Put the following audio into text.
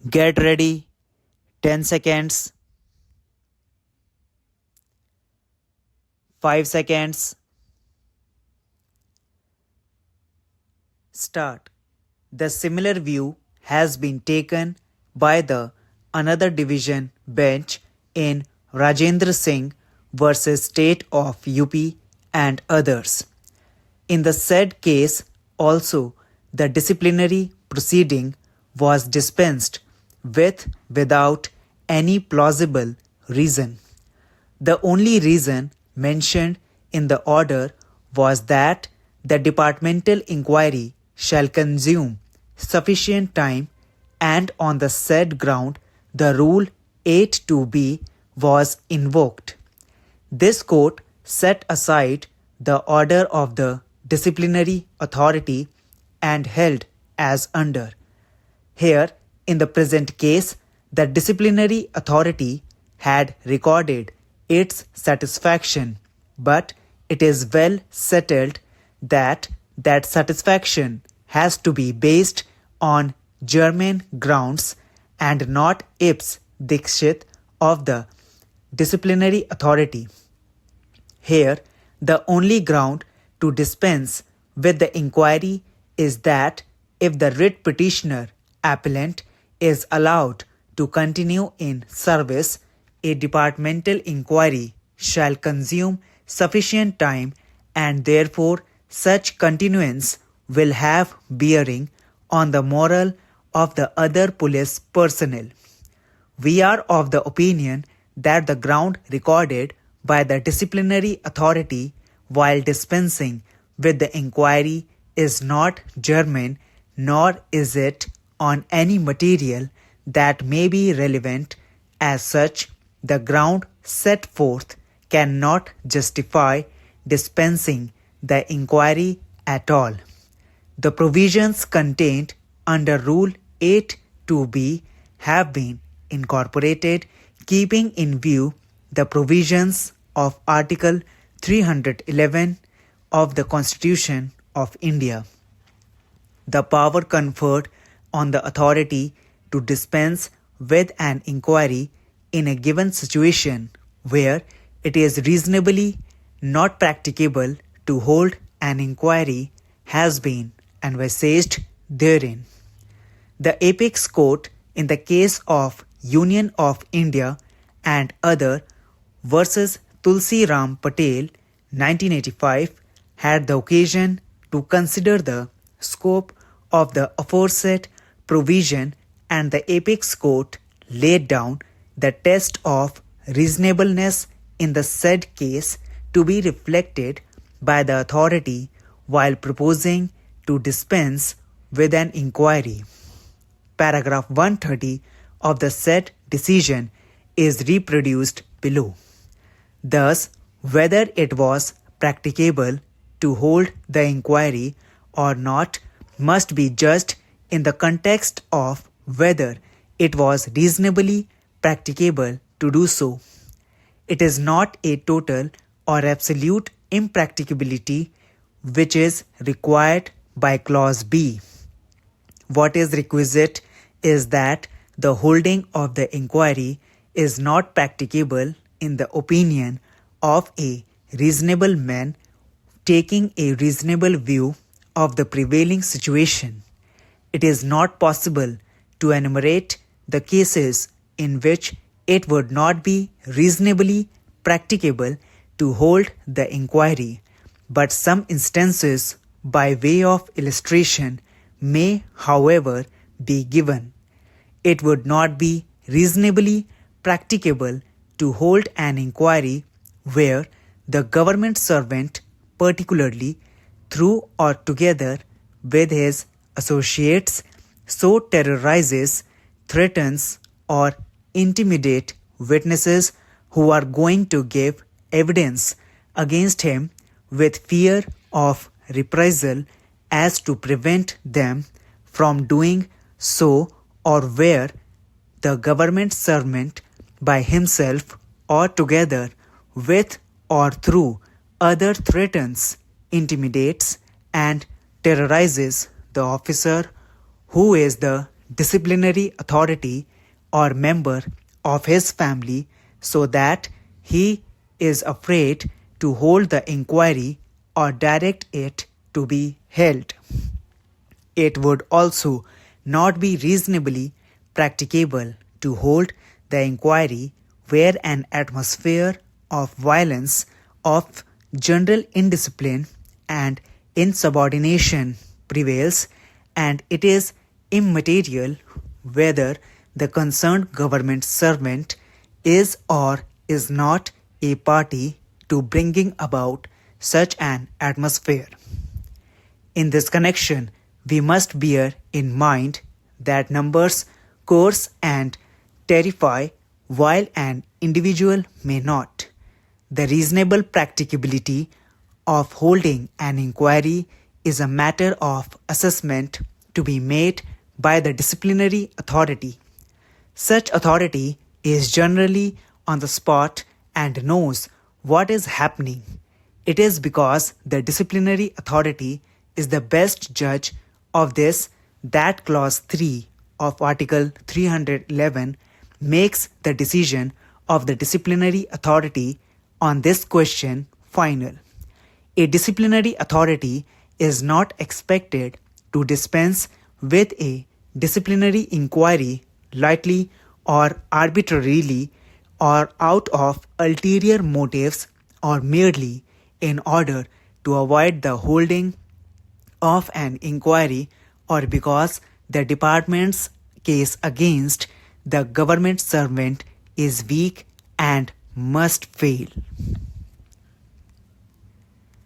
Get ready. 10 seconds. 5 seconds. Start. The similar view has been taken by the another division bench in Rajendra Singh versus State of UP and others. In the said case, also the disciplinary proceeding was dispensed with without any plausible reason. The only reason mentioned in the order was that the departmental inquiry shall consume sufficient time, and on the said ground the Rule 8(2)(b) was invoked. This court set aside the order of the disciplinary authority and held as under. Here, in the present case, the disciplinary authority had recorded its satisfaction, but it is well settled that that satisfaction has to be based on germane grounds and not ipse dixit of the disciplinary authority. Here, the only ground to dispense with the inquiry is that if the writ petitioner appellant is allowed to continue in service, a departmental inquiry shall consume sufficient time, and therefore such continuance will have bearing on the morale of the other police personnel. We are of the opinion that the ground recorded by the disciplinary authority while dispensing with the inquiry is not germane, nor is it on any material that may be relevant. As such, the ground set forth cannot justify dispensing the inquiry at all. The provisions contained under Rule 8(2)(b) have been incorporated, keeping in view the provisions of Article 311 of the Constitution of India. The power conferred on the authority to dispense with an inquiry in a given situation where it is reasonably not practicable to hold an inquiry has been envisaged therein. The apex court in the case of Union of India and other versus Tulsi Ram Patel 1985 had the occasion to consider the scope of the aforesaid provision, and the apex court laid down the test of reasonableness in the said case to be reflected by the authority while proposing to dispense with an inquiry. Paragraph 130 of the said decision is reproduced below. Thus, whether it was practicable to hold the inquiry or not must be judged in the context of whether it was reasonably practicable to do so. It is not a total or absolute impracticability which is required by Clause B. What is requisite is that the holding of the inquiry is not practicable in the opinion of a reasonable man taking a reasonable view of the prevailing situation. It is not possible to enumerate the cases in which it would not be reasonably practicable to hold the inquiry, but some instances by way of illustration may, however, be given. It would not be reasonably practicable to hold an inquiry where the government servant, particularly through or together with his associates, so terrorizes, threatens, or intimidate witnesses who are going to give evidence against him with fear of reprisal as to prevent them from doing so, or where the government servant by himself or together with or through other threatens, intimidates, and terrorizes the officer who is the disciplinary authority or member of his family so that he is afraid to hold the inquiry or direct it to be held. It would also not be reasonably practicable to hold the inquiry where an atmosphere of violence, of general indiscipline and insubordination prevails, and it is immaterial whether the concerned government servant is or is not a party to bringing about such an atmosphere. In this connection, we must bear in mind that numbers coerce and terrify while an individual may not. The reasonable practicability of holding an inquiry is a matter of assessment to be made by the disciplinary authority. Such authority is generally on the spot and knows what is happening. It is because the disciplinary authority is the best judge of this that Clause 3 of Article 311 makes the decision of the disciplinary authority on this question final. A disciplinary authority is not expected to dispense with a disciplinary inquiry lightly or arbitrarily or out of ulterior motives or merely in order to avoid the holding of an inquiry or because the department's case against the government servant is weak and must fail.